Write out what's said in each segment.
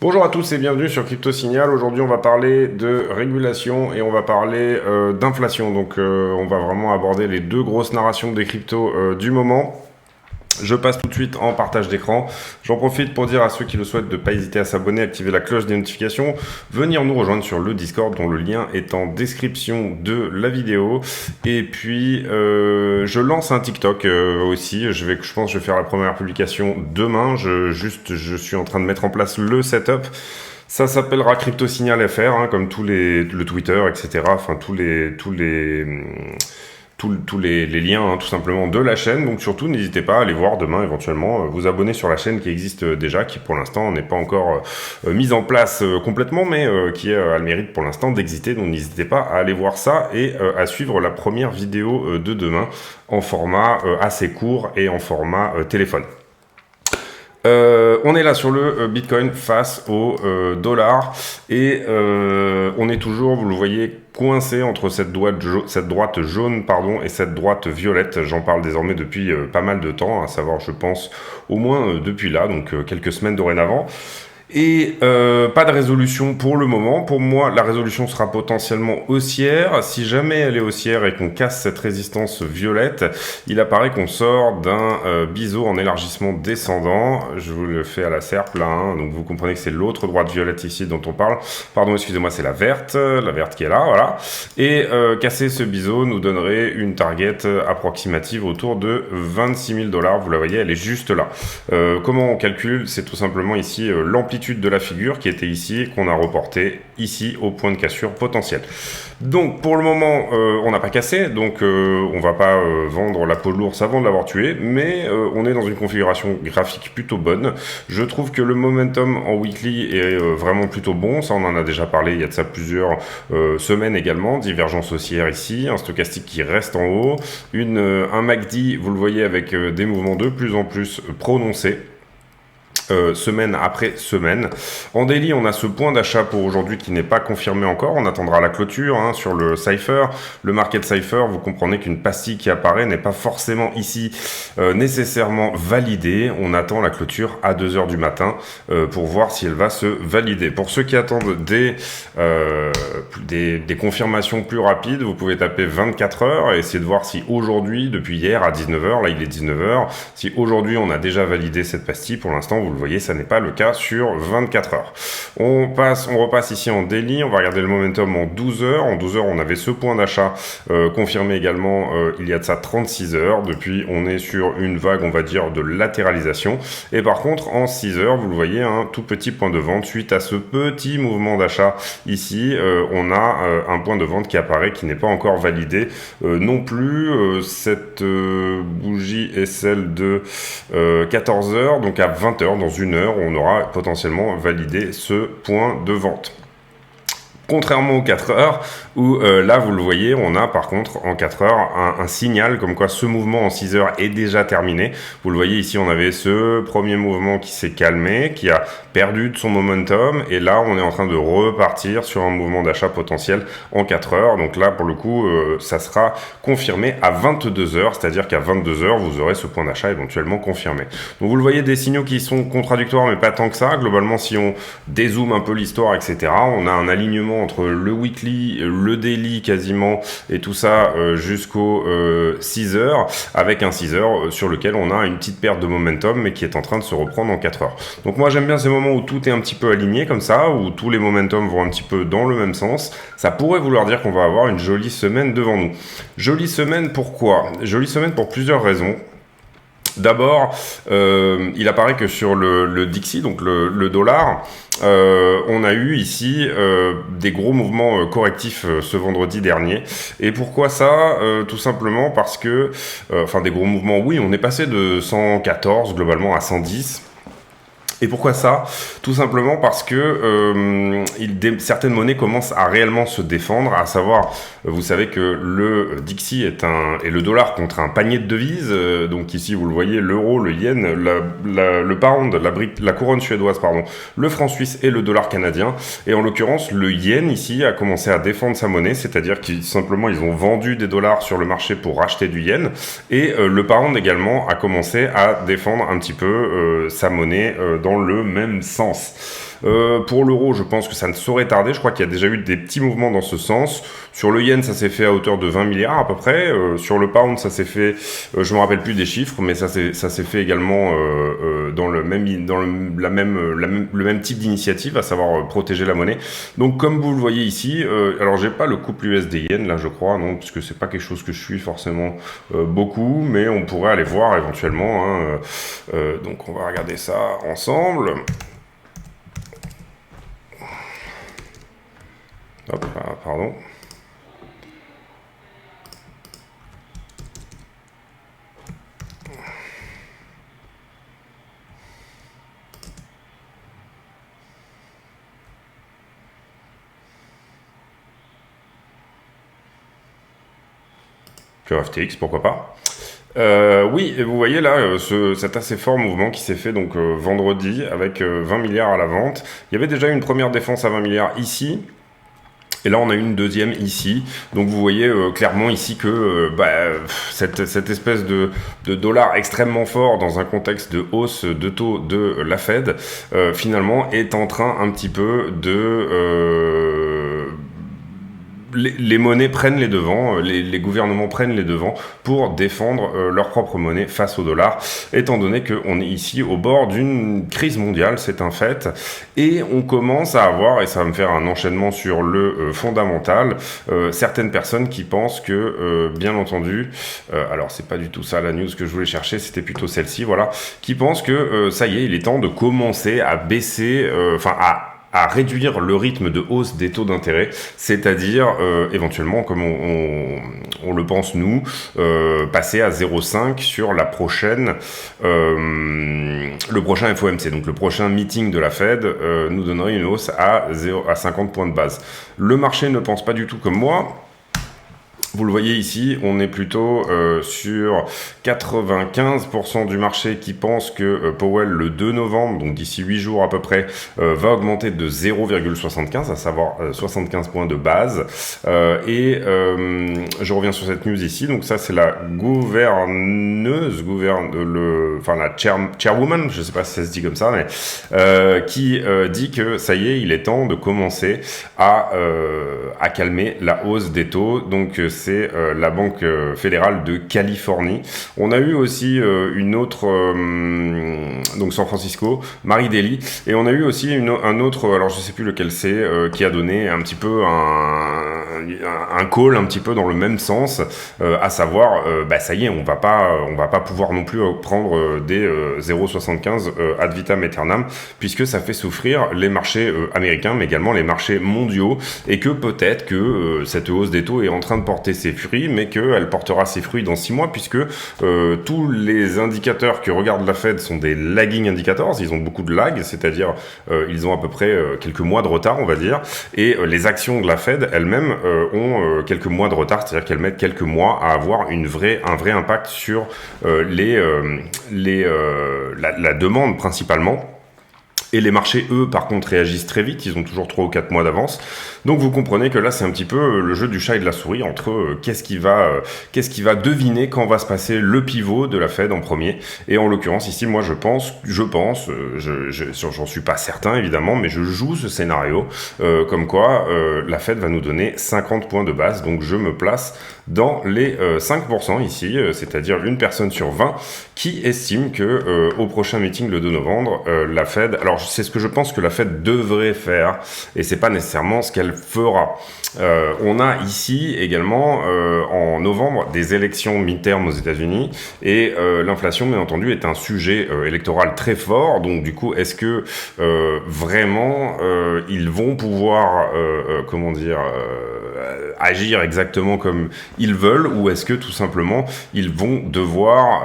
Bonjour à tous et bienvenue sur Crypto Signal. Aujourd'hui, on va parler de régulation et on va parler d'inflation. Donc, on va vraiment aborder les deux grosses narrations des cryptos du moment. Je passe tout de suite en partage d'écran. J'en profite pour dire à ceux qui le souhaitent de ne pas hésiter à s'abonner, activer la cloche des notifications, venir nous rejoindre sur le Discord dont le lien est en description de la vidéo. Et puis, je lance un TikTok aussi. Je pense que je vais faire la première publication demain. Je suis en train de mettre en place le setup. Ça s'appellera Crypto Signal FR, hein, comme le Twitter, etc. Enfin, tous les liens hein, tout simplement de la chaîne. Donc surtout n'hésitez pas à aller voir demain éventuellement vous abonner sur la chaîne qui existe déjà, qui pour l'instant n'est pas encore mise en place complètement, mais qui a le mérite pour l'instant d'exister. Donc n'hésitez pas à aller voir ça et à suivre la première vidéo de demain en format assez court et en format téléphone. On est là sur le Bitcoin face au dollar et on est toujours, vous le voyez, coincé entre cette droite jaune et cette droite violette. J'en parle désormais depuis pas mal de temps, à savoir je pense au moins depuis là, donc quelques semaines dorénavant. Et pas de résolution pour le moment. Pour moi, la résolution sera potentiellement haussière. Si jamais elle est haussière et qu'on casse cette résistance violette, il apparaît qu'on sort d'un biseau en élargissement descendant. Je vous le fais à la serpe là, hein. Donc vous comprenez que c'est l'autre droite violette ici dont on parle. Pardon, excusez-moi, c'est la verte qui est là, voilà. Et casser ce biseau nous donnerait une target approximative autour de 26 000 $. Vous la voyez, elle est juste là. Comment on calcule? C'est tout simplement ici l'amplitude de la figure qui était ici, qu'on a reporté ici au point de cassure potentiel. Donc pour le moment on n'a pas cassé, donc on va pas vendre la peau de l'ours avant de l'avoir tué, mais on est dans une configuration graphique plutôt bonne. Je trouve que le momentum en weekly est vraiment plutôt bon, ça on en a déjà parlé il y a de ça plusieurs semaines également. Divergence haussière ici, un stochastique qui reste en haut, un MACD, vous le voyez, avec des mouvements de plus en plus prononcés. Semaine après semaine. En daily, on a ce point d'achat pour aujourd'hui qui n'est pas confirmé encore. On attendra la clôture hein, sur le Cypher. Le market Cypher, vous comprenez qu'une pastille qui apparaît n'est pas forcément ici nécessairement validée. On attend la clôture à 2h du matin pour voir si elle va se valider. Pour ceux qui attendent des confirmations plus rapides, vous pouvez taper 24 heures et essayer de voir si aujourd'hui, depuis hier à 19h, là il est 19h, si aujourd'hui on a déjà validé cette pastille. Pour l'instant, vous le voyez, ça n'est pas le cas sur 24 heures. On repasse ici en daily, on va regarder le momentum en 12 heures. En 12 heures, on avait ce point d'achat confirmé également il y a de ça 36 heures. Depuis, on est sur une vague, on va dire, de latéralisation. Et par contre, en 6 heures, vous le voyez, un tout petit point de vente. Suite à ce petit mouvement d'achat ici, on a un point de vente qui apparaît, qui n'est pas encore validé non plus. Cette bougie est celle de 14 heures, donc à 20 heures, dans une heure, on aura potentiellement validé ce point de vente. Contrairement aux 4 heures, où là, vous le voyez, on a par contre en 4 heures un signal comme quoi ce mouvement en 6 heures est déjà terminé. Vous le voyez ici, on avait ce premier mouvement qui s'est calmé, qui a perdu de son momentum, et là, on est en train de repartir sur un mouvement d'achat potentiel en 4 heures. Donc là, pour le coup, ça sera confirmé à 22 heures, c'est-à-dire qu'à 22 heures, vous aurez ce point d'achat éventuellement confirmé. Donc vous le voyez, des signaux qui sont contradictoires, mais pas tant que ça. Globalement, si on dézoome un peu l'histoire, etc., on a un alignement entre le weekly, le daily quasiment, et tout ça jusqu'au 6 heures, avec un 6 heures sur lequel on a une petite perte de momentum, mais qui est en train de se reprendre en 4 heures. Donc moi j'aime bien ces moments où tout est un petit peu aligné comme ça, où tous les momentum vont un petit peu dans le même sens. Ça pourrait vouloir dire qu'on va avoir une jolie semaine devant nous. Jolie semaine pourquoi? Jolie semaine pour plusieurs raisons. D'abord, il apparaît que sur le Dixie, donc le dollar, on a eu ici des gros mouvements correctifs ce vendredi dernier. Et pourquoi ça? Tout simplement parce que, des gros mouvements, oui, on est passé de 114 globalement à 110. Et pourquoi ça? Tout simplement parce que certaines monnaies commencent à réellement se défendre, à savoir, vous savez que le Dixie est le dollar contre un panier de devises, donc ici vous le voyez, l'euro, le yen, le pound, la couronne suédoise, pardon, le franc suisse et le dollar canadien. Et en l'occurrence, le yen ici a commencé à défendre sa monnaie, c'est-à-dire qu'ils simplement ils ont vendu des dollars sur le marché pour racheter du yen, et le pound également a commencé à défendre un petit peu sa monnaie dans le même sens. Pour l'euro, je pense que ça ne saurait tarder. Je crois qu'il y a déjà eu des petits mouvements dans ce sens. Sur le yen, ça s'est fait à hauteur de 20 milliards à peu près. Sur le pound, ça s'est fait, je me rappelle plus des chiffres, mais ça s'est fait également dans le même type d'initiative, à savoir protéger la monnaie. Donc, comme vous le voyez ici, alors j'ai pas le couple USD-yen là, je crois, non, parce que c'est pas quelque chose que je suis forcément beaucoup, mais on pourrait aller voir éventuellement. Hein, donc, on va regarder ça ensemble. Hop, pardon. Sur FTX, pourquoi pas. Oui, et vous voyez là cet assez fort mouvement qui s'est fait donc vendredi avec 20 milliards à la vente. Il y avait déjà une première défense à 20 milliards ici. Et là, on a une deuxième ici. Donc, vous voyez clairement ici que cette espèce de dollar extrêmement fort dans un contexte de hausse de taux de la Fed, finalement, est en train un petit peu de... les monnaies prennent les devants, les gouvernements prennent les devants pour défendre leur propre monnaie face au dollar, étant donné qu'on est ici au bord d'une crise mondiale, c'est un fait, et on commence à avoir, et ça va me faire un enchaînement sur le fondamental, certaines personnes qui pensent que, bien entendu, alors c'est pas du tout ça la news que je voulais chercher, c'était plutôt celle-ci, voilà, qui pensent que ça y est, il est temps de commencer à baisser, à réduire le rythme de hausse des taux d'intérêt, c'est-à-dire éventuellement, comme on le pense nous, passer à 0,5 sur la prochaine, le prochain FOMC, donc le prochain meeting de la Fed nous donnerait une hausse à 50 points de base. Le marché ne pense pas du tout comme moi. Vous le voyez ici, on est plutôt sur 95% du marché qui pense que Powell, le 2 novembre, donc d'ici 8 jours à peu près, va augmenter de 0,75, à savoir 75 points de base. Je reviens sur cette news ici. Donc ça, c'est la la chairwoman, je sais pas si ça se dit comme ça, mais qui dit que ça y est, il est temps de commencer à calmer la hausse des taux. Donc c'est la Banque fédérale de Californie. On a eu aussi une autre, donc San Francisco, Mary Daly, et on a eu aussi un autre, alors je sais plus lequel c'est, qui a donné un petit peu un call un petit peu dans le même sens, à savoir, ça y est, on va pas pouvoir non plus prendre des 0,75 ad vitam aeternam, puisque ça fait souffrir les marchés américains, mais également les marchés mondiaux, et que peut-être que cette hausse des taux est en train de porter ses fruits, mais qu'elle portera ses fruits dans 6 mois, puisque tous les indicateurs que regarde la Fed sont des lagging indicators, ils ont beaucoup de lag, c'est-à-dire ils ont à peu près quelques mois de retard, on va dire, et les actions de la Fed elles-mêmes ont quelques mois de retard, c'est-à-dire qu'elles mettent quelques mois à avoir un vrai impact sur la demande principalement. Et les marchés, eux, par contre, réagissent très vite. Ils ont toujours 3 ou 4 mois d'avance. Donc, vous comprenez que là, c'est un petit peu le jeu du chat et de la souris entre qu'est-ce qui va deviner quand va se passer le pivot de la Fed en premier. Et en l'occurrence, ici, moi, j'en suis pas certain, évidemment, mais je joue ce scénario comme quoi la Fed va nous donner 50 points de base. Donc, je me place dans les 5% ici, c'est-à-dire une personne sur 20 qui estime que au prochain meeting le 2 novembre, la Fed, alors c'est ce que je pense que la Fed devrait faire, et c'est pas nécessairement ce qu'elle fera. On a ici également en novembre des élections midterm aux États-Unis, et l'inflation, bien entendu, est un sujet électoral très fort. Donc du coup, est-ce que vraiment ils vont pouvoir agir exactement comme ils veulent, ou est-ce que tout simplement ils vont devoir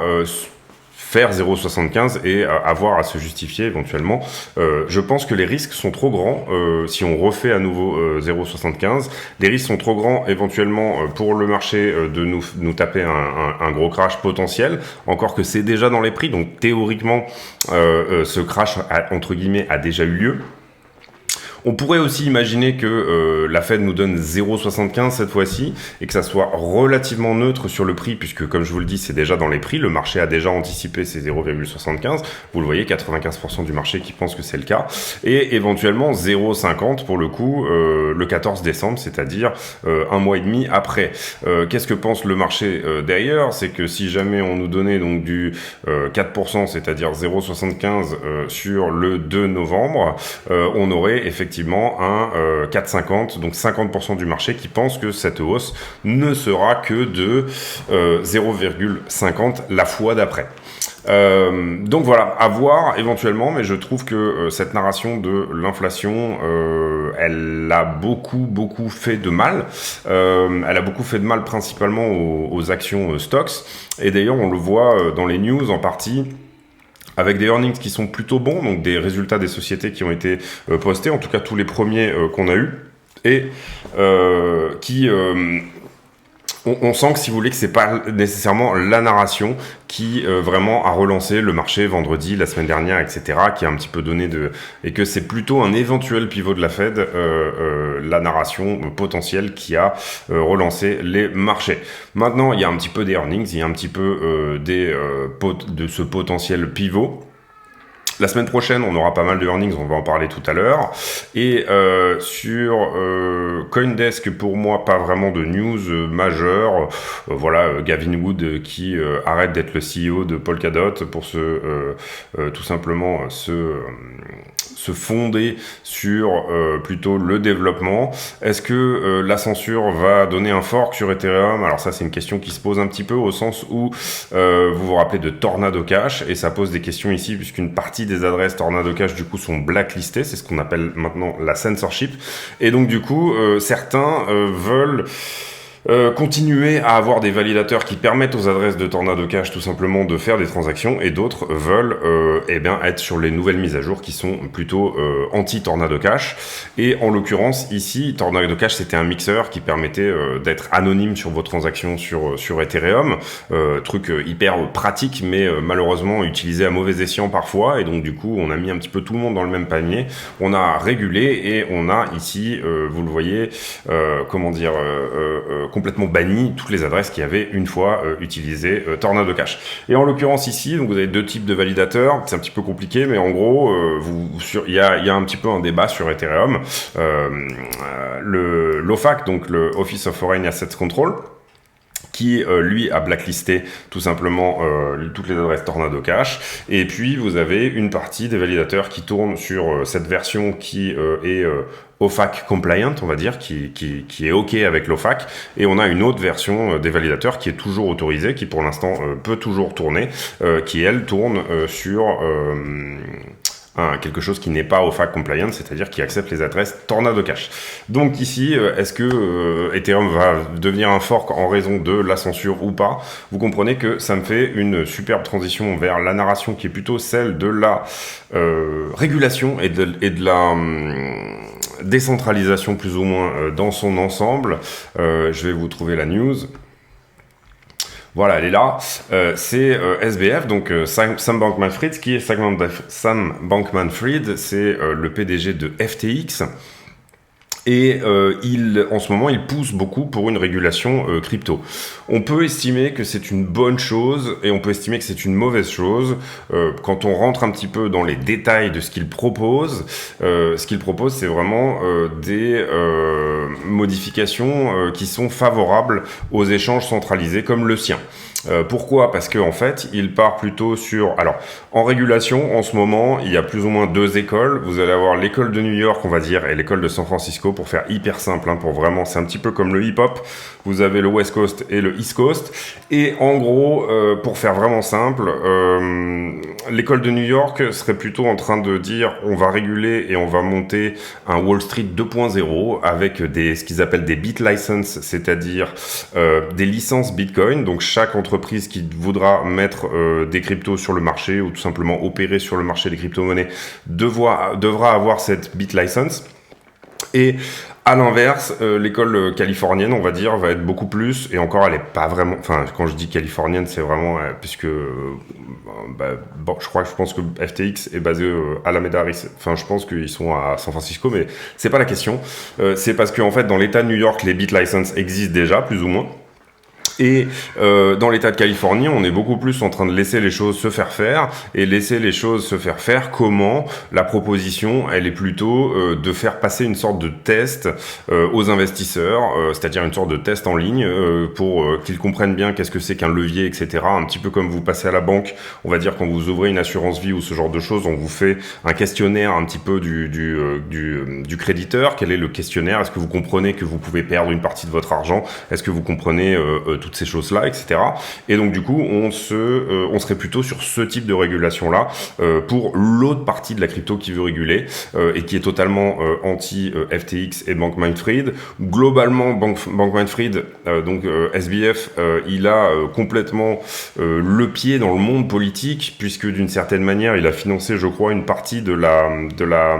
faire 0,75 et avoir à se justifier éventuellement. Je pense que les risques sont trop grands si on refait à nouveau 0,75. Les risques sont trop grands éventuellement pour le marché de nous taper un gros crash potentiel, encore que c'est déjà dans les prix, donc théoriquement ce crash entre guillemets a déjà eu lieu. On pourrait aussi imaginer que la Fed nous donne 0,75 cette fois-ci et que ça soit relativement neutre sur le prix, puisque comme je vous le dis, c'est déjà dans les prix. Le marché a déjà anticipé ces 0,75. Vous le voyez, 95% du marché qui pense que c'est le cas. Et éventuellement 0,50 pour le coup le 14 décembre, c'est-à-dire un mois et demi après. Qu'est-ce que pense le marché derrière? C'est que si jamais on nous donnait donc du 4%, c'est-à-dire 0,75 sur le 2 novembre, on aurait effectivement un 4,50, donc 50% du marché qui pense que cette hausse ne sera que de 0,50 la fois d'après. Donc voilà, à voir éventuellement, mais je trouve que cette narration de l'inflation, elle a beaucoup fait de mal. Elle a beaucoup fait de mal principalement aux actions stocks. Et d'ailleurs, on le voit dans les news en partie, avec des earnings qui sont plutôt bons, donc des résultats des sociétés qui ont été postés, en tout cas tous les premiers qu'on a eus, et qui... on sent que si vous voulez que c'est pas nécessairement la narration qui vraiment a relancé le marché vendredi, la semaine dernière, etc., qui a un petit peu donné et que c'est plutôt un éventuel pivot de la Fed, la narration potentielle qui a relancé les marchés. Maintenant, il y a un petit peu des earnings, il y a un petit peu de ce potentiel pivot. La semaine prochaine, on aura pas mal de earnings, on va en parler tout à l'heure. Et sur CoinDesk, pour moi, pas vraiment de news majeure. Voilà, Gavin Wood qui arrête d'être le CEO de Polkadot pour tout simplement se fonder sur plutôt le développement. Est-ce que la censure va donner un fork sur Ethereum? Alors ça, c'est une question qui se pose un petit peu au sens où vous vous rappelez de Tornado Cash, et ça pose des questions ici puisqu'une partie des adresses Tornado Cash du coup sont blacklistées, c'est ce qu'on appelle maintenant la censorship, et donc du coup certains veulent continuer à avoir des validateurs qui permettent aux adresses de Tornado Cash tout simplement de faire des transactions, et d'autres veulent être sur les nouvelles mises à jour qui sont plutôt anti-Tornado Cash. Et en l'occurrence ici, Tornado Cash c'était un mixeur qui permettait d'être anonyme sur vos transactions sur Ethereum, truc hyper pratique mais malheureusement utilisé à mauvais escient parfois, et donc du coup on a mis un petit peu tout le monde dans le même panier, on a régulé et on a ici, vous le voyez, complètement banni toutes les adresses qui avaient une fois utilisé Tornado Cash. Et en l'occurrence ici, donc vous avez deux types de validateurs, c'est un petit peu compliqué, mais en gros, il y a un petit peu un débat sur Ethereum. L'OFAC, donc le Office of Foreign Assets Control, qui lui a blacklisté tout simplement toutes les adresses Tornado Cash, et puis vous avez une partie des validateurs qui tournent sur cette version qui est OFAC compliant, on va dire, qui est OK avec l'OFAC, et on a une autre version des validateurs qui est toujours autorisée, qui pour l'instant peut toujours tourner, qui elle tourne sur quelque chose qui n'est pas OFAC compliant, c'est-à-dire qui accepte les adresses Tornado Cash. Donc ici, est-ce que Ethereum va devenir un fork en raison de la censure ou pas? Vous comprenez que ça me fait une superbe transition vers la narration qui est plutôt celle de la régulation et de la décentralisation plus ou moins dans son ensemble. Je vais vous trouver la news. Voilà, elle est là. C'est SBF, donc Sam Bankman-Fried, qui est Sam Bankman-Fried, c'est le PDG de FTX. Et en ce moment, il pousse beaucoup pour une régulation crypto. On peut estimer que c'est une bonne chose et on peut estimer que c'est une mauvaise chose. Quand on rentre un petit peu dans les détails de ce qu'il propose, c'est vraiment des modifications qui sont favorables aux échanges centralisés comme le sien. Pourquoi? Parce que en fait, il part plutôt sur... Alors, en régulation, en ce moment, il y a plus ou moins deux écoles. Vous allez avoir l'école de New York, on va dire, et l'école de San Francisco pour faire hyper simple, pour vraiment, c'est un petit peu comme le hip-hop. Vous avez le West Coast et le East Coast. Et en gros, pour faire vraiment simple, l'école de New York serait plutôt en train de dire on va réguler et on va monter un Wall Street 2.0 avec ce qu'ils appellent des bit licenses, c'est-à-dire des licences Bitcoin. Donc chaque entreprise qui voudra mettre des cryptos sur le marché ou tout simplement opérer sur le marché des crypto-monnaies devra avoir cette bit license. Et à l'inverse, l'école californienne, on va dire, va être beaucoup plus, et encore elle est pas vraiment, enfin quand je dis californienne, c'est vraiment, puisque, je pense que FTX est basé à Alameda, enfin je pense qu'ils sont à San Francisco, mais c'est pas la question, c'est parce qu'en fait dans l'état de New York, les bit licenses existent déjà, plus ou moins. Et dans l'état de Californie, on est beaucoup plus en train de laisser les choses se faire et laisser les choses se faire. Comment la proposition, elle est plutôt de faire passer une sorte de test aux investisseurs, c'est-à-dire une sorte de test en ligne pour qu'ils comprennent bien qu'est-ce que c'est qu'un levier, etc. Un petit peu comme vous passez à la banque, on va dire quand vous ouvrez une assurance vie ou ce genre de choses, on vous fait un questionnaire un petit peu du créditeur. Quel est le questionnaire? Est-ce que vous comprenez que vous pouvez perdre une partie de votre argent? Est-ce que vous comprenez toutes ces choses-là, etc. Et donc du coup, on serait plutôt sur ce type de régulation-là pour l'autre partie de la crypto qui veut réguler et qui est totalement anti-FTX et Bankman-Fried. Globalement, Bankman-Fried, donc SBF, il a complètement le pied dans le monde politique puisque d'une certaine manière, il a financé, je crois, une partie de la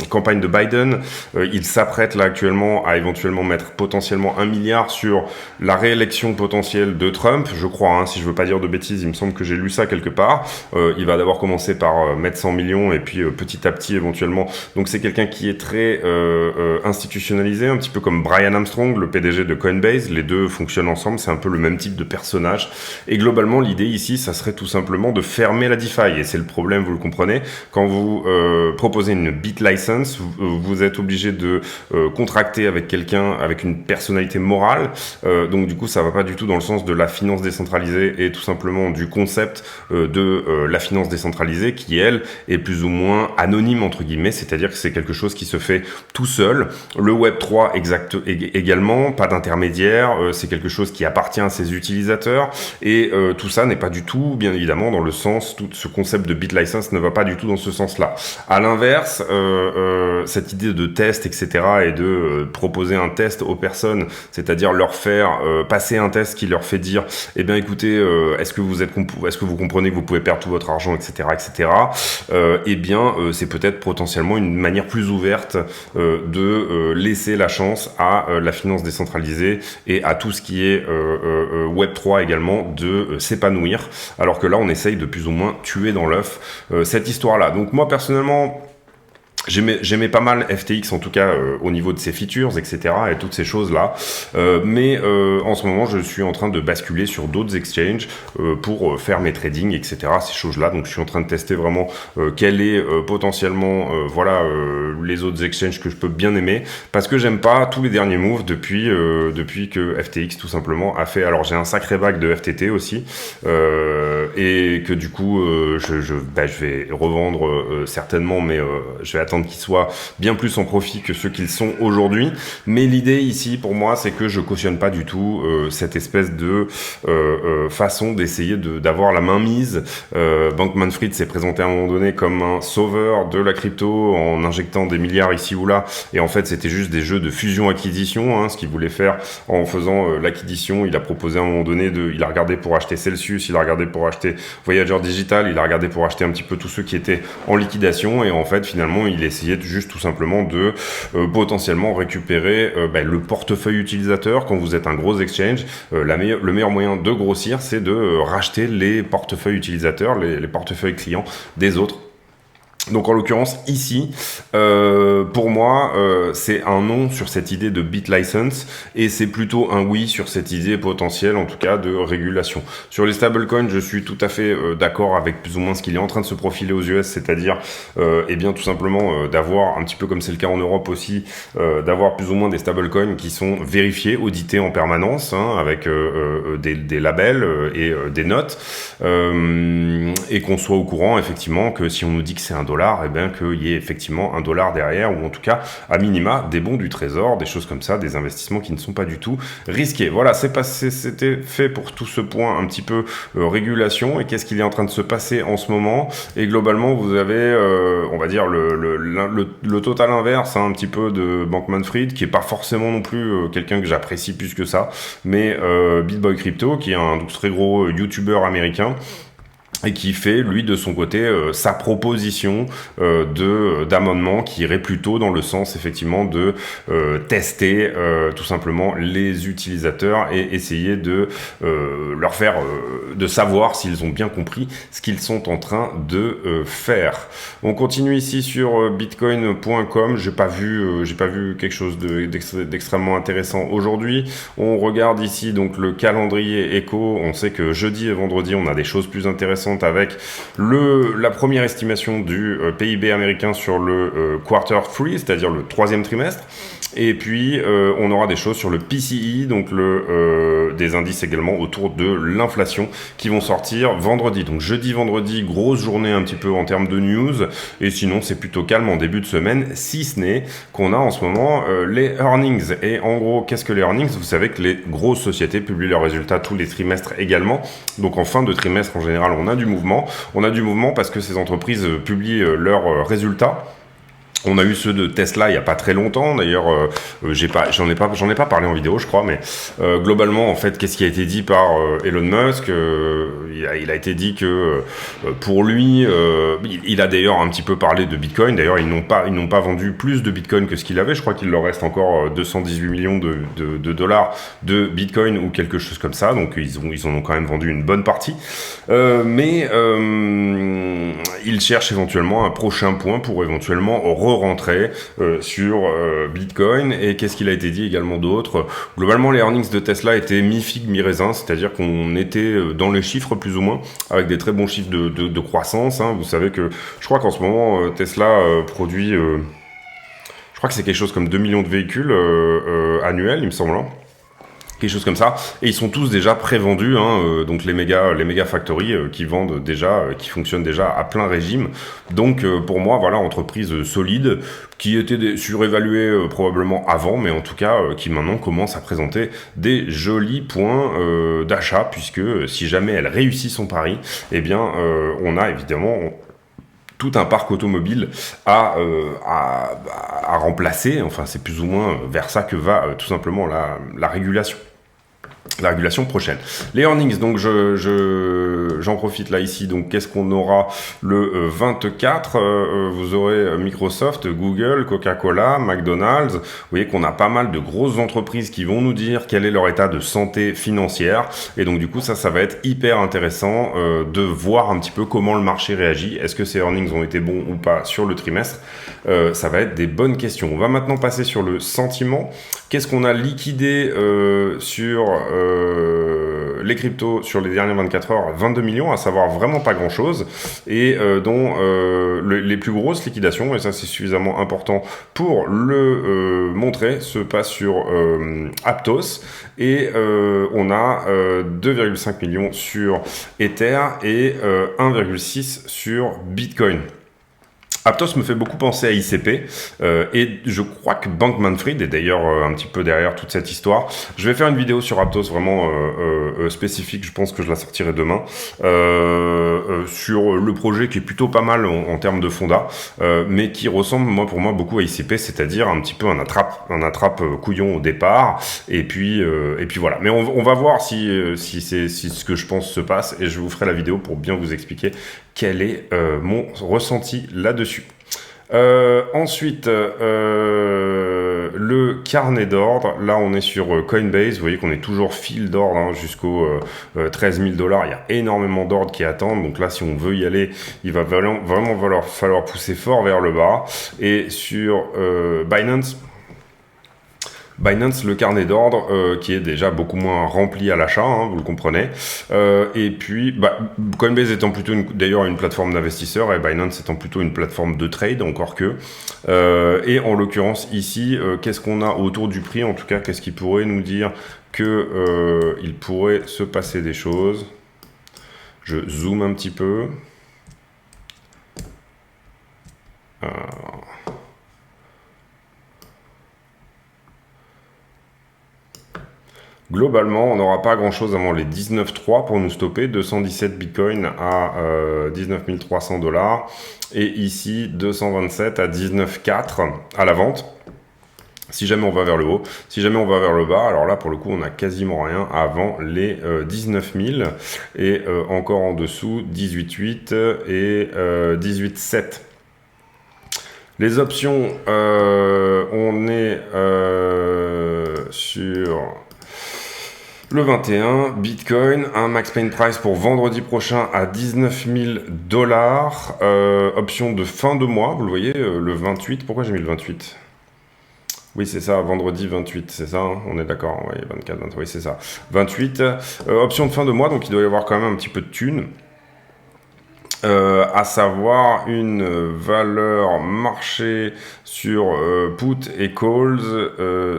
campagne de Biden. Il s'apprête là actuellement à éventuellement mettre potentiellement 1 milliard sur la réélection potentielle de Trump, je crois, si je veux pas dire de bêtises, il me semble que j'ai lu ça quelque part. Il va d'abord commencer par mettre 100 millions et puis petit à petit éventuellement. Donc c'est quelqu'un qui est très institutionnalisé, un petit peu comme Brian Armstrong, le PDG de Coinbase. Les deux fonctionnent ensemble, c'est un peu le même type de personnage. Et globalement, l'idée ici, ça serait tout simplement de fermer la DeFi. Et c'est le problème, vous le comprenez. Quand vous proposez une bit license, vous êtes obligé de contracter avec quelqu'un, avec une personnalité morale. Donc du coup, ça va pas du tout dans le sens de la finance décentralisée et tout simplement du concept de la finance décentralisée qui, elle, est plus ou moins anonyme, entre guillemets, c'est-à-dire que c'est quelque chose qui se fait tout seul. Le Web3 également, pas d'intermédiaire, c'est quelque chose qui appartient à ses utilisateurs et tout ça n'est pas du tout, bien évidemment, dans le sens, tout ce concept de bit license ne va pas du tout dans ce sens-là. À l'inverse, cette idée de test, etc., et de proposer un test aux personnes, c'est-à-dire leur faire passer un test qui leur fait dire eh bien écoutez est-ce que vous comprenez que vous pouvez perdre tout votre argent, etc., eh bien c'est peut-être potentiellement une manière plus ouverte de laisser la chance à la finance décentralisée et à tout ce qui est Web3 également de s'épanouir, alors que là on essaye de plus ou moins tuer dans l'œuf cette histoire-là. Donc moi personnellement j'aimais pas mal FTX en tout cas au niveau de ses features, etc., et toutes ces choses là, mais en ce moment je suis en train de basculer sur d'autres exchanges pour faire mes trading, etc., ces choses là. Donc je suis en train de tester vraiment quel est potentiellement les autres exchanges que je peux bien aimer, parce que j'aime pas tous les derniers moves depuis que FTX tout simplement a fait. Alors j'ai un sacré bac de FTT aussi et que du coup je vais revendre certainement, mais je vais attendre qu'ils soient bien plus en profit que ceux qu'ils sont aujourd'hui. Mais l'idée ici pour moi, c'est que je cautionne pas du tout cette espèce de façon d'essayer d'avoir la main mise. Bankman-Fried s'est présenté à un moment donné comme un sauveur de la crypto en injectant des milliards ici ou là, et en fait c'était juste des jeux de fusion-acquisition, ce qu'il voulait faire en faisant l'acquisition. Il a proposé à un moment donné il a regardé pour acheter Celsius, il a regardé pour acheter Voyager Digital, il a regardé pour acheter un petit peu tous ceux qui étaient en liquidation, et en fait finalement il essayait juste tout simplement de potentiellement récupérer le portefeuille utilisateur. Quand vous êtes un gros exchange, le meilleur moyen de grossir, c'est de racheter les portefeuilles utilisateurs, les portefeuilles clients des autres. Donc en l'occurrence ici, pour moi, c'est un non sur cette idée de bit license, et c'est plutôt un oui sur cette idée potentielle, en tout cas, de régulation. Sur les stablecoins, je suis tout à fait d'accord avec plus ou moins ce qu'il est en train de se profiler aux US, c'est-à-dire, tout simplement d'avoir, un petit peu comme c'est le cas en Europe aussi, d'avoir plus ou moins des stablecoins qui sont vérifiés, audités en permanence, avec des labels et des notes, et qu'on soit au courant effectivement que si on nous dit que c'est $1, $1, et bien qu'il y ait effectivement $1 derrière, ou en tout cas, à minima, des bons du trésor, des choses comme ça, des investissements qui ne sont pas du tout risqués. Voilà, c'était fait pour tout ce point un petit peu régulation, et qu'est-ce qu'il est en train de se passer en ce moment. Et globalement, vous avez, on va dire, le total inverse, hein, un petit peu de Bankman-Fried, qui est pas forcément non plus quelqu'un que j'apprécie plus que ça, mais BitBoy Crypto, qui est un très gros YouTuber américain, et qui fait, lui, de son côté, sa proposition d'amendement qui irait plutôt dans le sens, effectivement, de tester tout simplement les utilisateurs et essayer de leur faire, de savoir s'ils ont bien compris ce qu'ils sont en train de faire. On continue ici sur bitcoin.com. J'ai pas vu quelque chose d'extrêmement intéressant aujourd'hui. On regarde ici donc le calendrier éco. On sait que jeudi et vendredi, on a des choses plus intéressantes avec la première estimation du PIB américain sur le quarter 3, c'est-à-dire le troisième trimestre. Et puis, on aura des choses sur le PCE, donc des indices également autour de l'inflation qui vont sortir vendredi. Donc jeudi, vendredi, grosse journée un petit peu en termes de news. Et sinon, c'est plutôt calme en début de semaine, si ce n'est qu'on a en ce moment les earnings. Et en gros, qu'est-ce que les earnings? Vous savez que les grosses sociétés publient leurs résultats tous les trimestres également. Donc en fin de trimestre, en général, on a du mouvement. On a du mouvement parce que ces entreprises publient leurs résultats. On a eu ceux de Tesla il y a pas très longtemps. D'ailleurs, j'en ai pas parlé en vidéo, je crois, mais globalement, en fait, qu'est-ce qui a été dit par Elon Musk? Il a été dit que pour lui, il a d'ailleurs un petit peu parlé de Bitcoin. D'ailleurs, ils n'ont pas vendu plus de Bitcoin que ce qu'il avait. Je crois qu'il leur reste encore 218 millions de dollars de Bitcoin ou quelque chose comme ça. Donc, ils en ont quand même vendu une bonne partie. Mais ils cherchent éventuellement un prochain point pour éventuellement rentrer sur Bitcoin. Et qu'est-ce qu'il a été dit également d'autre? Globalement, les earnings de Tesla étaient mi-figue, mi-raisin, c'est-à-dire qu'on était dans les chiffres plus ou moins, avec des très bons chiffres de croissance. Hein. Vous savez que je crois qu'en ce moment, Tesla produit, je crois que c'est quelque chose comme 2 millions de véhicules annuels, il me semble. Hein. Quelque chose comme ça, et ils sont tous déjà prévendus, hein, donc les méga factories qui vendent déjà, qui fonctionnent déjà à plein régime. Donc pour moi, voilà, entreprise solide, qui était surévaluée probablement avant, mais en tout cas qui maintenant commence à présenter des jolis points d'achat, puisque si jamais elle réussit son pari, eh bien on a évidemment tout un parc automobile à remplacer. Enfin, c'est plus ou moins vers ça que va tout simplement la régulation. La régulation prochaine. Les earnings, donc j'en profite là ici. Donc qu'est-ce qu'on aura le 24? Vous aurez Microsoft, Google, Coca-Cola, McDonald's. Vous voyez qu'on a pas mal de grosses entreprises qui vont nous dire quel est leur état de santé financière. Et donc du coup ça va être hyper intéressant de voir un petit peu comment le marché réagit. Est-ce que ces earnings ont été bons ou pas sur le trimestre? Ça va être des bonnes questions. On va maintenant passer sur le sentiment. Qu'est-ce qu'on a liquidé sur les cryptos sur les dernières 24 heures? 22 millions, à savoir vraiment pas grand-chose, et dont les plus grosses liquidations, et ça c'est suffisamment important pour le montrer, se passent sur Aptos, et on a 2,5 millions sur Ether et 1,6 sur Bitcoin. Aptos me fait beaucoup penser à ICP et je crois que Bankman-Fried est d'ailleurs un petit peu derrière toute cette histoire. Je vais faire une vidéo sur Aptos vraiment spécifique, je pense que je la sortirai demain, sur le projet qui est plutôt pas mal en termes de fonda, mais qui ressemble pour moi beaucoup à ICP, c'est-à-dire un petit peu un attrape couillon au départ, et puis voilà. Mais on va voir si ce que je pense se passe, et je vous ferai la vidéo pour bien vous expliquer quel est mon ressenti là-dessus. Ensuite, le carnet d'ordre. Là, on est sur Coinbase. Vous voyez qu'on est toujours fil d'ordre hein, jusqu'aux 13 000 $. Il y a énormément d'ordres qui attendent. Donc là, si on veut y aller, il va vraiment falloir pousser fort vers le bas. Et sur Binance, le carnet d'ordre qui est déjà beaucoup moins rempli à l'achat, hein, vous le comprenez. Et puis, Coinbase étant plutôt d'ailleurs une plateforme d'investisseurs et Binance étant plutôt une plateforme de trade, encore que. Et en l'occurrence ici, qu'est-ce qu'on a autour du prix? En tout cas, qu'est-ce qui pourrait nous dire que il pourrait se passer des choses? Je zoome un petit peu. Globalement, on n'aura pas grand-chose avant les 19,3 pour nous stopper. 217 Bitcoin à 19 300 $. Et ici, 227 à 19,4 à la vente. Si jamais on va vers le haut, si jamais on va vers le bas, alors là pour le coup on a quasiment rien avant les 19 000 et encore en dessous 18,8 et 18,7. Les options, on est sur le 21, Bitcoin, un max pain price pour vendredi prochain à 19 000 $. Option de fin de mois, vous le voyez, le 28. Pourquoi j'ai mis le 28 ? Oui, c'est ça, vendredi 28, c'est ça, hein, on est d'accord, oui, 24, 23, oui, c'est ça. 28, option de fin de mois, donc il doit y avoir quand même un petit peu de thunes. À savoir une valeur marché sur put et calls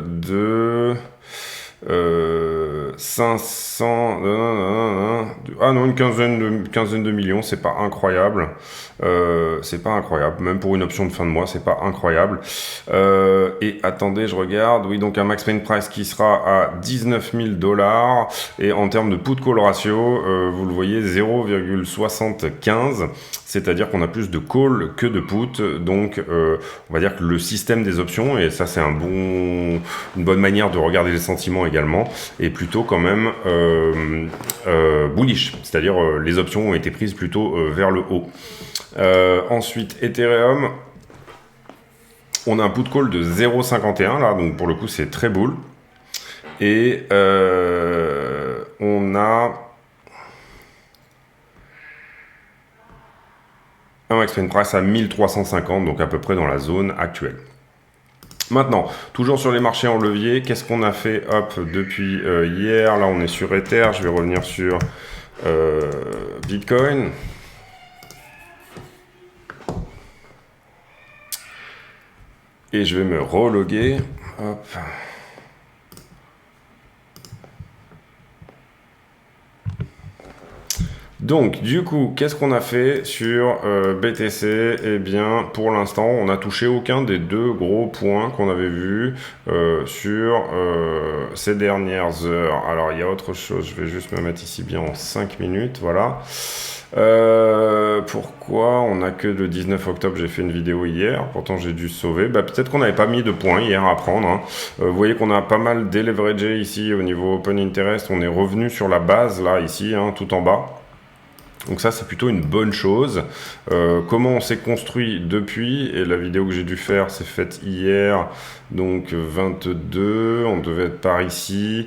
de 500... Ah non, une quinzaine de millions, c'est pas incroyable. C'est pas incroyable, même pour une option de fin de mois, c'est pas incroyable. Et attendez, je regarde, oui, donc un max pain price qui sera à 19 000 $, et en termes de put call ratio, vous le voyez, 0,75, c'est-à-dire qu'on a plus de call que de put, donc on va dire que le système des options, et ça c'est une bonne manière de regarder les sentiments également, est plutôt quand même bullish, c'est-à-dire les options ont été prises plutôt vers le haut. Ensuite, Ethereum, on a un put call de 0,51 là, donc pour le coup c'est très bull. Et on a un max pain price à 1350, donc à peu près dans la zone actuelle. Maintenant, toujours sur les marchés en levier, qu'est-ce qu'on a fait depuis hier? Là on est sur Ether, je vais revenir sur Bitcoin. Et je vais me reloguer. Hop. Donc, du coup, qu'est-ce qu'on a fait sur BTC? Eh bien, pour l'instant, on n'a touché aucun des deux gros points qu'on avait vus sur ces dernières heures. Alors, il y a autre chose, je vais juste me mettre ici bien en 5 minutes, voilà. Pourquoi on n'a que le 19 octobre? J'ai fait une vidéo hier, pourtant j'ai dû sauver. Peut-être qu'on n'avait pas mis de points hier à prendre, hein. Vous voyez qu'on a pas mal déleveragé ici au niveau Open Interest. On est revenu sur la base là, ici, hein, tout en bas. Donc ça c'est plutôt une bonne chose. Comment on s'est construit depuis, et la vidéo que j'ai dû faire c'est faite hier, donc 22, on devait être par ici.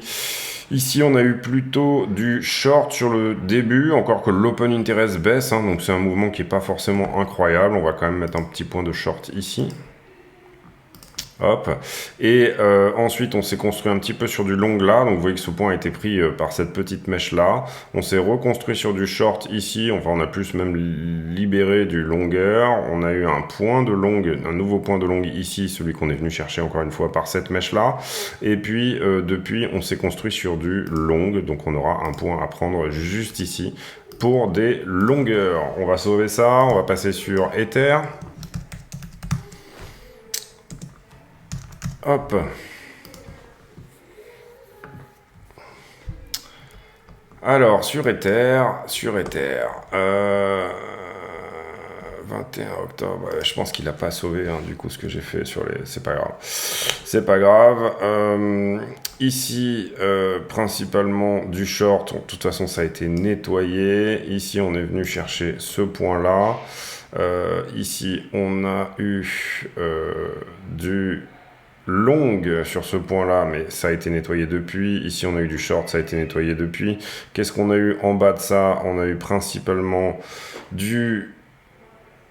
Ici on a eu plutôt du short sur le début, encore que l'open interest baisse, hein, donc c'est un mouvement qui n'est pas forcément incroyable. On va quand même mettre un petit point de short ici. Hop. Et ensuite on s'est construit un petit peu sur du long là, donc vous voyez que ce point a été pris par cette petite mèche là. On s'est reconstruit sur du short ici, enfin on a plus même libéré du longueur. On a eu un point de long, un nouveau point de long ici, celui qu'on est venu chercher encore une fois par cette mèche là. Et puis depuis on s'est construit sur du long, donc on aura un point à prendre juste ici pour des longueurs. On va sauver ça, on va passer sur Ether. Hop. Alors, sur Ether, 21 octobre, je pense qu'il n'a pas sauvé, hein, du coup, ce que j'ai fait sur les... C'est pas grave. C'est pas grave. Ici, principalement du short. De toute façon, ça a été nettoyé. Ici, on est venu chercher ce point-là. Ici, on a eu du... longue sur ce point-là, mais ça a été nettoyé depuis. Ici, on a eu du short, ça a été nettoyé depuis. Qu'est-ce qu'on a eu en bas de ça? On a eu principalement du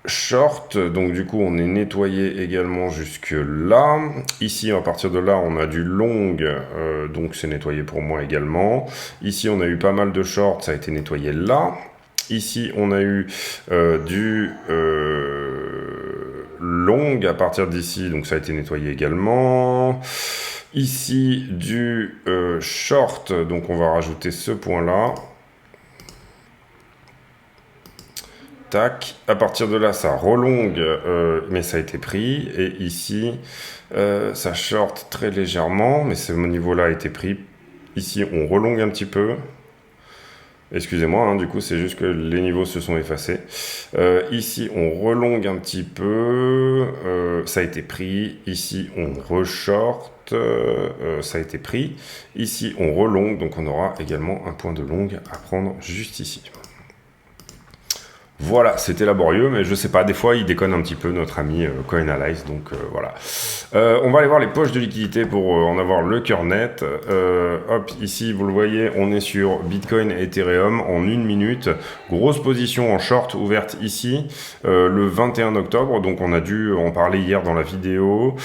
short, donc du coup, on est nettoyé également jusque là. Ici, à partir de là, on a du long, donc c'est nettoyé pour moi également. Ici, on a eu pas mal de short, ça a été nettoyé là. Ici, on a eu du... long à partir d'ici, donc ça a été nettoyé également. Ici du short, donc on va rajouter ce point là. Tac, à partir de là, ça relongue, mais ça a été pris. Et ici, ça short très légèrement, mais ce niveau-là a été pris. Ici, on relongue un petit peu. Excusez-moi, hein, du coup, c'est juste que les niveaux se sont effacés. Ici, on relongue un petit peu. Ça a été pris. Ici, on reshort. Ça a été pris. Ici, on relongue. Donc, on aura également un point de longue à prendre juste ici. Voilà, c'était laborieux, mais je sais pas, des fois il déconne un petit peu notre ami CoinAlyze, donc voilà. On va aller voir les poches de liquidité pour en avoir le cœur net. Hop, ici vous le voyez, on est sur Bitcoin et Ethereum en 1 minute. Grosse position en short ouverte ici, le 21 octobre, donc on a dû en parler hier dans la vidéo.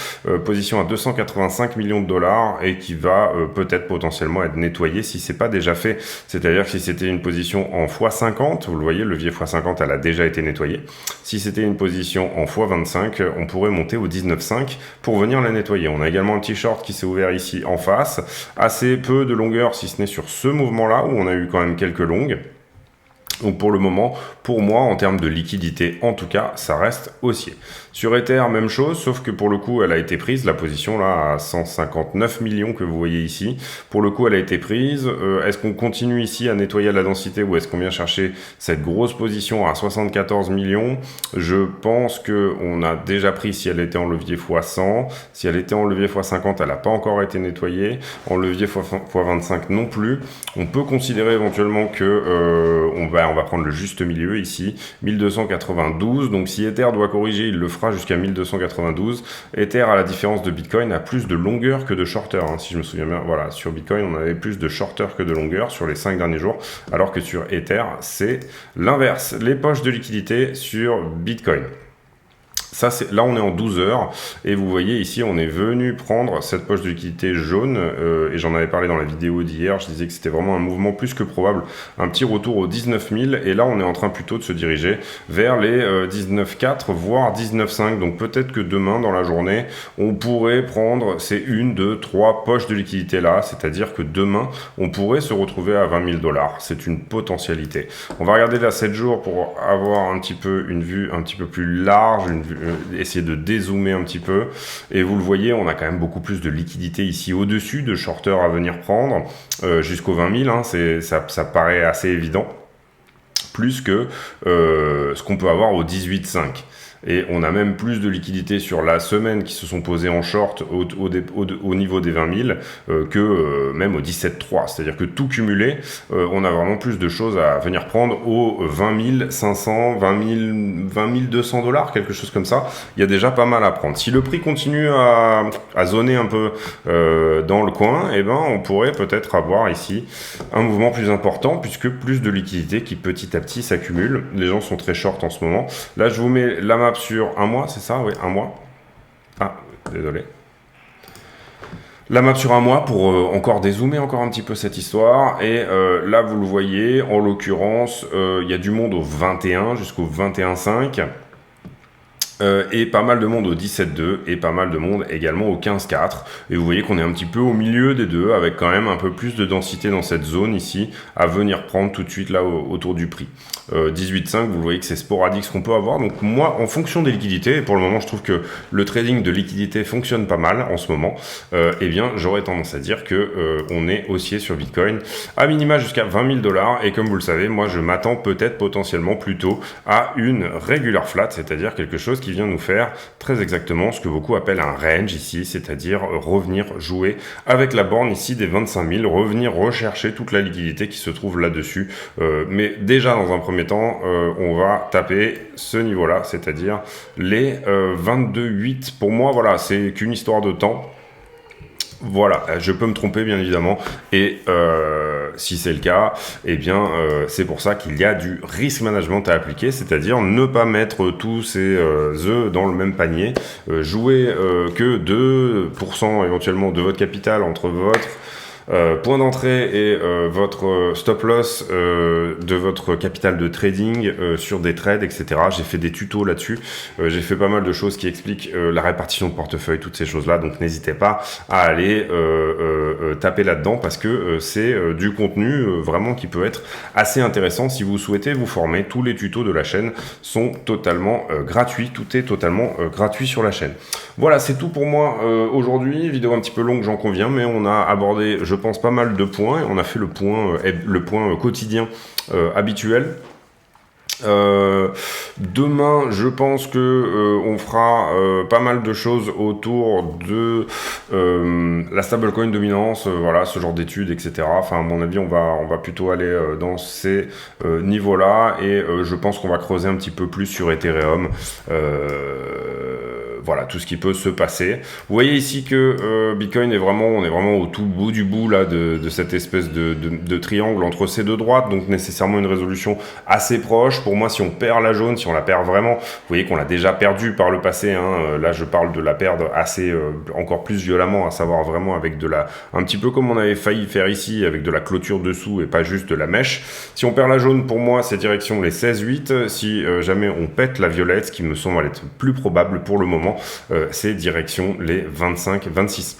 Position à 285 millions de dollars et qui va peut-être potentiellement être nettoyée si c'est pas déjà fait. C'est-à-dire que si c'était une position en x50, vous le voyez, le levier x50 elle a déjà été nettoyée. Si c'était une position en x25, on pourrait monter au 19,5 pour venir la nettoyer. On a également un petit short qui s'est ouvert ici en face. Assez peu de longueur si ce n'est sur ce mouvement-là où on a eu quand même quelques longues. Donc pour le moment, pour moi, en termes de liquidité, en tout cas, ça reste haussier. Sur Ether, même chose, sauf que pour le coup, elle a été prise, la position là à 159 millions que vous voyez ici. Pour le coup, elle a été prise. Est-ce qu'on continue ici à nettoyer la densité ou est-ce qu'on vient chercher cette grosse position à 74 millions? Je pense que on a déjà pris si elle était en levier x100. Si elle était en levier x50, elle n'a pas encore été nettoyée. En levier x25 non plus. On peut considérer éventuellement que on va prendre le juste milieu ici, 1292. Donc si Ether doit corriger, il le fera jusqu'à 1292. Ether, à la différence de Bitcoin, a plus de longueur que de shorter, hein, si je me souviens bien. Voilà, sur Bitcoin, on avait plus de shorter que de longueur sur les 5 derniers jours, alors que sur Ether, c'est l'inverse. Les poches de liquidité sur Bitcoin. Ça, là, on est en 12 heures et vous voyez ici, on est venu prendre cette poche de liquidité jaune et j'en avais parlé dans la vidéo d'hier. Je disais que c'était vraiment un mouvement plus que probable, un petit retour aux 19 000 et là, on est en train plutôt de se diriger vers les 19,4 voire 19,5. Donc peut-être que demain, dans la journée, on pourrait prendre ces 1, 2, 3 poches de liquidité là, c'est-à-dire que demain, on pourrait se retrouver à 20 000 dollars. C'est une potentialité. On va regarder là 7 jours pour avoir un petit peu une vue un petit peu plus large, une vue essayer de dézoomer un petit peu et vous le voyez, on a quand même beaucoup plus de liquidité ici au-dessus de shorter à venir prendre jusqu'aux 20 000, hein, ça paraît assez évident, plus que ce qu'on peut avoir au 18,5. Et on a même plus de liquidités sur la semaine qui se sont posées en short au niveau des 20 000 que même au 17,3. C'est-à-dire que tout cumulé, on a vraiment plus de choses à venir prendre aux 20 500, 20 200 dollars, quelque chose comme ça. Il y a déjà pas mal à prendre. Si le prix continue à zoner un peu dans le coin, eh ben, on pourrait peut-être avoir ici un mouvement plus important puisque plus de liquidités qui petit à petit s'accumulent. Les gens sont très short en ce moment. Là, je vous mets la map sur un mois, c'est ça? Oui, un mois. Ah, désolé. La map sur un mois pour encore dézoomer encore un petit peu cette histoire. Et là, vous le voyez, en l'occurrence, il y a du monde au 21 jusqu'au 21,5. Et pas mal de monde au 17,2 et pas mal de monde également au 15,4. Et vous voyez qu'on est un petit peu au milieu des deux avec quand même un peu plus de densité dans cette zone ici à venir prendre tout de suite là autour du prix. 18,5, vous voyez que c'est sporadique ce qu'on peut avoir. Donc moi, en fonction des liquidités, et pour le moment je trouve que le trading de liquidité fonctionne pas mal en ce moment, eh bien j'aurais tendance à dire que on est haussier sur Bitcoin à minima jusqu'à 20 000 dollars. Et comme vous le savez, moi je m'attends peut-être potentiellement plutôt à une regular flat, c'est-à-dire quelque chose qui vient nous faire très exactement ce que beaucoup appellent un range ici, c'est-à-dire revenir jouer avec la borne ici des 25 000, revenir rechercher toute la liquidité qui se trouve là-dessus. Mais déjà dans un premier temps, on va taper ce niveau-là, c'est-à-dire les 22,8. Pour moi, voilà, c'est qu'une histoire de temps. Voilà, je peux me tromper bien évidemment et si c'est le cas, eh bien c'est pour ça qu'il y a du risk management à appliquer, c'est-à-dire ne pas mettre tous ses œufs dans le même panier, jouer que 2% éventuellement de votre capital entre votre point d'entrée et votre stop loss de votre capital de trading sur des trades, etc. J'ai fait des tutos là-dessus. J'ai fait pas mal de choses qui expliquent la répartition de portefeuille, toutes ces choses-là. Donc n'hésitez pas à aller taper là-dedans parce que c'est du contenu vraiment qui peut être assez intéressant si vous souhaitez vous former. Tous les tutos de la chaîne sont totalement gratuits. Tout est totalement gratuit sur la chaîne. Voilà, c'est tout pour moi aujourd'hui. Vidéo un petit peu longue, j'en conviens, mais on a abordé, je pense, pas mal de points. On a fait le point quotidien habituel. Demain, je pense que on fera pas mal de choses autour de la stablecoin dominance, voilà, ce genre d'études, etc. Enfin, à mon avis, on va plutôt aller dans ces niveaux-là, et je pense qu'on va creuser un petit peu plus sur Ethereum. Voilà, tout ce qui peut se passer. Vous voyez ici que Bitcoin on est vraiment au tout bout du bout là de cette espèce de triangle entre ces deux droites, donc nécessairement une résolution assez proche. Pour moi, si on perd la jaune, si on la perd vraiment, vous voyez qu'on l'a déjà perdue par le passé, hein. Là, je parle de la perdre assez encore plus violemment, à savoir vraiment avec un petit peu comme on avait failli faire ici, avec de la clôture dessous et pas juste de la mèche. Si on perd la jaune, pour moi, c'est direction les 16-8. Si jamais on pète la violette, ce qui me semble être plus probable pour le moment, c'est direction les 25-26.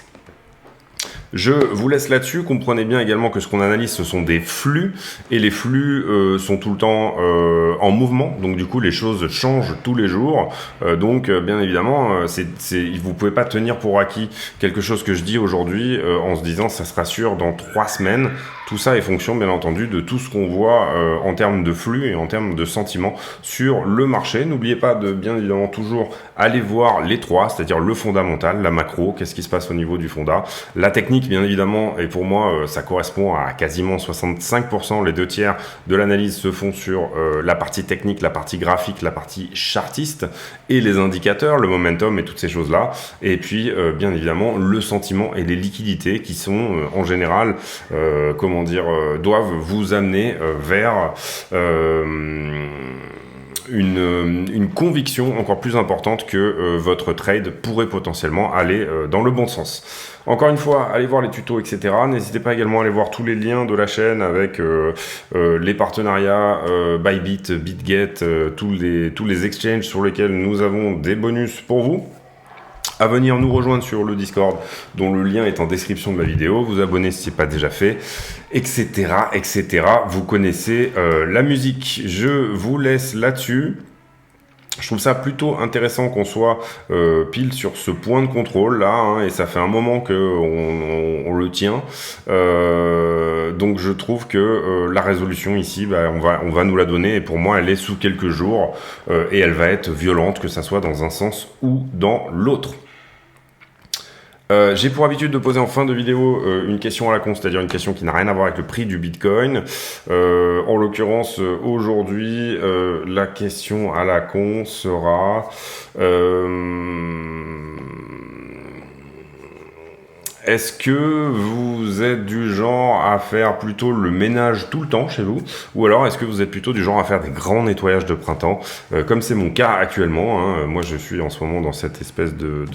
Je vous laisse là-dessus. Comprenez bien également que ce qu'on analyse, ce sont des flux, et les flux sont tout le temps en mouvement. Donc du coup, les choses changent tous les jours. Donc bien évidemment, vous pouvez pas tenir pour acquis quelque chose que je dis aujourd'hui en se disant ça sera sûr dans 3 semaines. Tout ça est fonction, bien entendu, de tout ce qu'on voit en termes de flux et en termes de sentiments sur le marché. N'oubliez pas de, bien évidemment, toujours aller voir les trois, c'est-à-dire le fondamental, la macro, qu'est-ce qui se passe au niveau du fondat, la technique, bien évidemment, et pour moi, ça correspond à quasiment 65%, les 2/3 de l'analyse se font sur la partie technique, la partie graphique, la partie chartiste, et les indicateurs, le momentum et toutes ces choses-là. Et puis, bien évidemment, le sentiment et les liquidités qui sont, en général, doivent vous amener vers une conviction encore plus importante que votre trade pourrait potentiellement aller dans le bon sens. Encore une fois, allez voir les tutos, etc. N'hésitez pas également à aller voir tous les liens de la chaîne avec les partenariats Bybit, BitGet, tous les exchanges sur lesquels nous avons des bonus pour vous. À venir nous rejoindre sur le Discord, dont le lien est en description de la vidéo, vous abonner si ce n'est pas déjà fait, etc., etc. Vous connaissez la musique. Je vous laisse là-dessus. Je trouve ça plutôt intéressant qu'on soit pile sur ce point de contrôle là, hein, et ça fait un moment qu'on le tient. Donc je trouve que la résolution ici, on va nous la donner, et pour moi elle est sous quelques jours, et elle va être violente, que ça soit dans un sens ou dans l'autre. J'ai pour habitude de poser en fin de vidéo une question à la con, c'est-à-dire une question qui n'a rien à voir avec le prix du Bitcoin. En l'occurrence, aujourd'hui, la question à la con sera... Est-ce que vous êtes du genre à faire plutôt le ménage tout le temps chez vous, ou alors est-ce que vous êtes plutôt du genre à faire des grands nettoyages de printemps, comme c'est mon cas actuellement, hein. Moi je suis en ce moment dans cette espèce de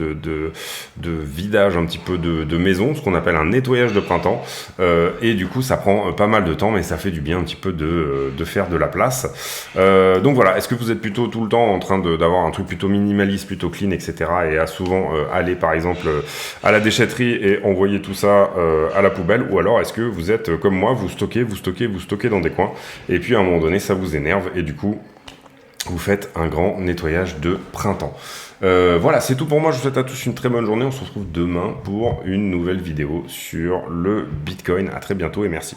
vidage un petit peu de maison, ce qu'on appelle un nettoyage de printemps, et du coup ça prend pas mal de temps, mais ça fait du bien un petit peu de faire de la place. Donc voilà, est-ce que vous êtes plutôt tout le temps en train d'avoir un truc plutôt minimaliste, plutôt clean, etc., et à souvent aller par exemple à la déchetterie et envoyer tout ça à la poubelle, ou alors est-ce que vous êtes comme moi, vous stockez dans des coins, et puis à un moment donné ça vous énerve, et du coup vous faites un grand nettoyage de printemps. Voilà, c'est tout pour moi. Je vous souhaite à tous une très bonne journée. On se retrouve demain pour une nouvelle vidéo sur le Bitcoin. À très bientôt et merci.